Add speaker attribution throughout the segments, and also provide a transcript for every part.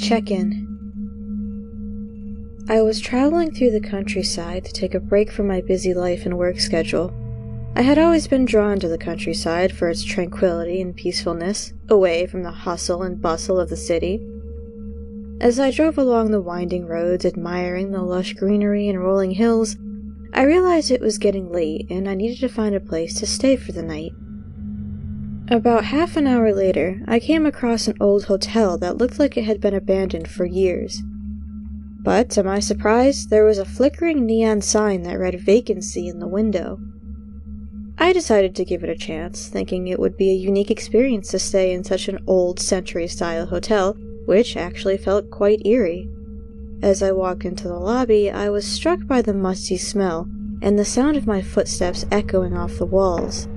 Speaker 1: Check-in. I was traveling through the countryside to take a break from my busy life and work schedule. I had always been drawn to the countryside for its tranquility and peacefulness, away from the hustle and bustle of the city. As I drove along the winding roads, admiring the lush greenery and rolling hills, I realized it was getting late and I needed to find a place to stay for the night. About half an hour later, I came across an old hotel that looked like it had been abandoned for years. But, to my surprise, there was a flickering neon sign that read vacancy in the window. I decided to give it a chance, thinking it would be a unique experience to stay in such an old century-style hotel, which actually felt quite eerie. As I walked into the lobby, I was struck by the musty smell and the sound of my footsteps echoing off the walls.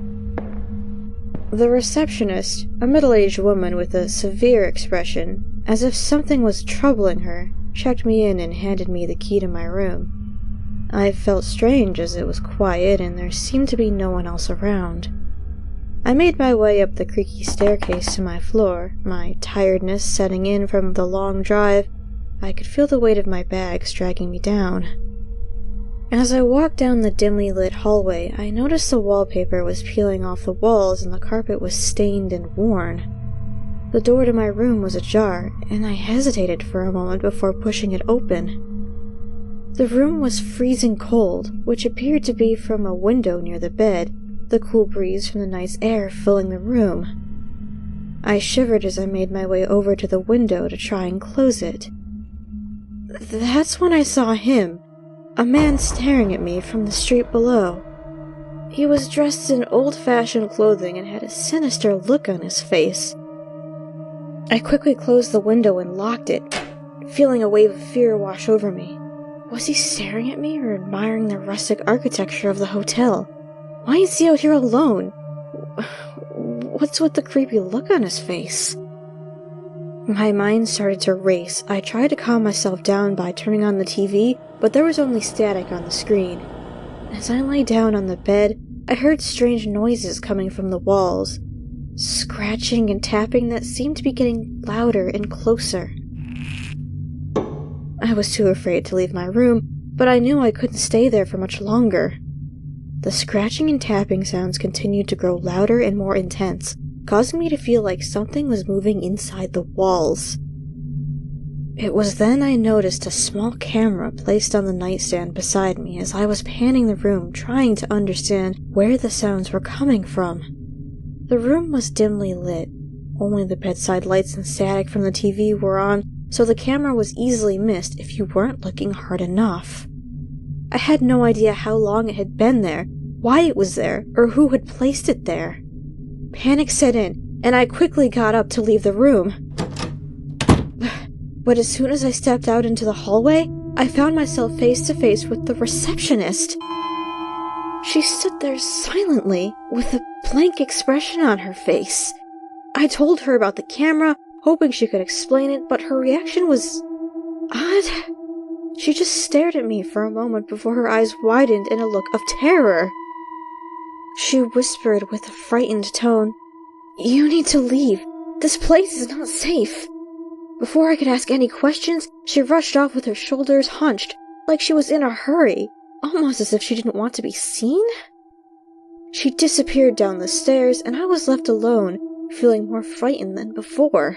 Speaker 1: The receptionist, a middle-aged woman with a severe expression, as if something was troubling her, checked me in and handed me the key to my room. I felt strange as it was quiet and there seemed to be no one else around. I made my way up the creaky staircase to my floor, my tiredness setting in from the long drive. I could feel the weight of my bags dragging me down. As I walked down the dimly lit hallway, I noticed the wallpaper was peeling off the walls and the carpet was stained and worn. The door to my room was ajar, and I hesitated for a moment before pushing it open. The room was freezing cold, which appeared to be from a window near the bed, the cool breeze from the night's air filling the room. I shivered as I made my way over to the window to try and close it. That's when I saw him, a man staring at me from the street below. He was dressed in old-fashioned clothing and had a sinister look on his face. I quickly closed the window and locked it, feeling a wave of fear wash over me. Was he staring at me or admiring the rustic architecture of the hotel? Why is he out here alone? What's with the creepy look on his face? My mind started to race. I tried to calm myself down by turning on the TV, but there was only static on the screen. As I lay down on the bed, I heard strange noises coming from the walls. Scratching and tapping that seemed to be getting louder and closer. I was too afraid to leave my room, but I knew I couldn't stay there for much longer. The scratching and tapping sounds continued to grow louder and more intense, causing me to feel like something was moving inside the walls. It was then I noticed a small camera placed on the nightstand beside me as I was panning the room, trying to understand where the sounds were coming from. The room was dimly lit. Only the bedside lights and static from the TV were on, so the camera was easily missed if you weren't looking hard enough. I had no idea how long it had been there, why it was there, or who had placed it there. Panic set in, and I quickly got up to leave the room. But as soon as I stepped out into the hallway, I found myself face to face with the receptionist. She stood there silently, with a blank expression on her face. I told her about the camera, hoping she could explain it, but her reaction was odd. She just stared at me for a moment before her eyes widened in a look of terror. She whispered with a frightened tone, "You need to leave. This place is not safe." Before I could ask any questions, she rushed off with her shoulders hunched, like she was in a hurry, almost as if she didn't want to be seen. She disappeared down the stairs, and I was left alone, feeling more frightened than before.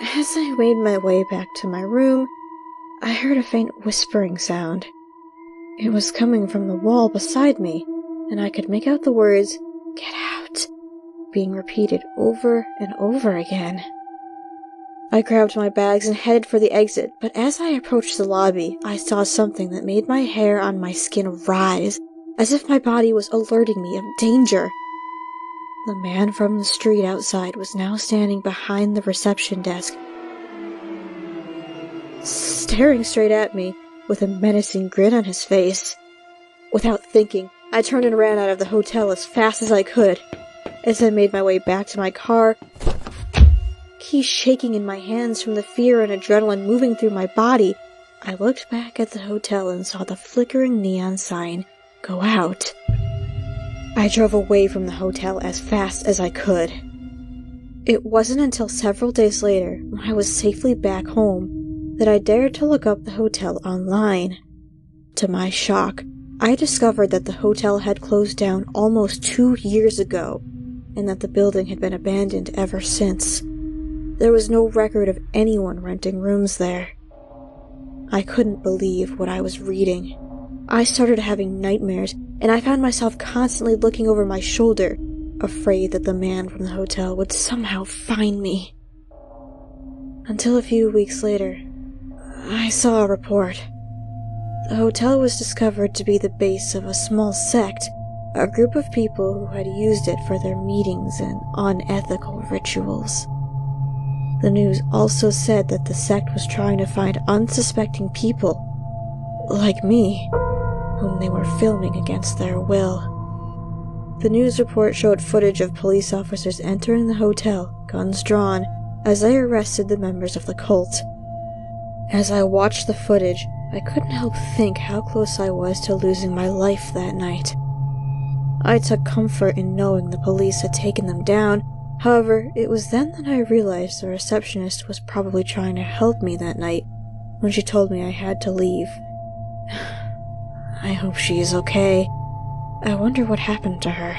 Speaker 1: As I made my way back to my room, I heard a faint whispering sound. It was coming from the wall beside me, and I could make out the words, "Get out," being repeated over and over again. I grabbed my bags and headed for the exit, but as I approached the lobby, I saw something that made my hair on my skin rise, as if my body was alerting me of danger. The man from the street outside was now standing behind the reception desk, staring straight at me with a menacing grin on his face. Without thinking, I turned and ran out of the hotel as fast as I could. As I made my way back to my car, keys shaking in my hands from the fear and adrenaline moving through my body, I looked back at the hotel and saw the flickering neon sign go out. I drove away from the hotel as fast as I could. It wasn't until several days later, when I was safely back home, that I dared to look up the hotel online. To my shock, I discovered that the hotel had closed down almost 2 years ago, and that the building had been abandoned ever since. There was no record of anyone renting rooms there. I couldn't believe what I was reading. I started having nightmares, and I found myself constantly looking over my shoulder, afraid that the man from the hotel would somehow find me. Until a few weeks later, I saw a report. The hotel was discovered to be the base of a small sect, a group of people who had used it for their meetings and unethical rituals. The news also said that the sect was trying to find unsuspecting people, like me, whom they were filming against their will. The news report showed footage of police officers entering the hotel, guns drawn, as they arrested the members of the cult. As I watched the footage, I couldn't help think how close I was to losing my life that night. I took comfort in knowing the police had taken them down. However, it was then that I realized the receptionist was probably trying to help me that night when she told me I had to leave. I hope she is okay. I wonder what happened to her.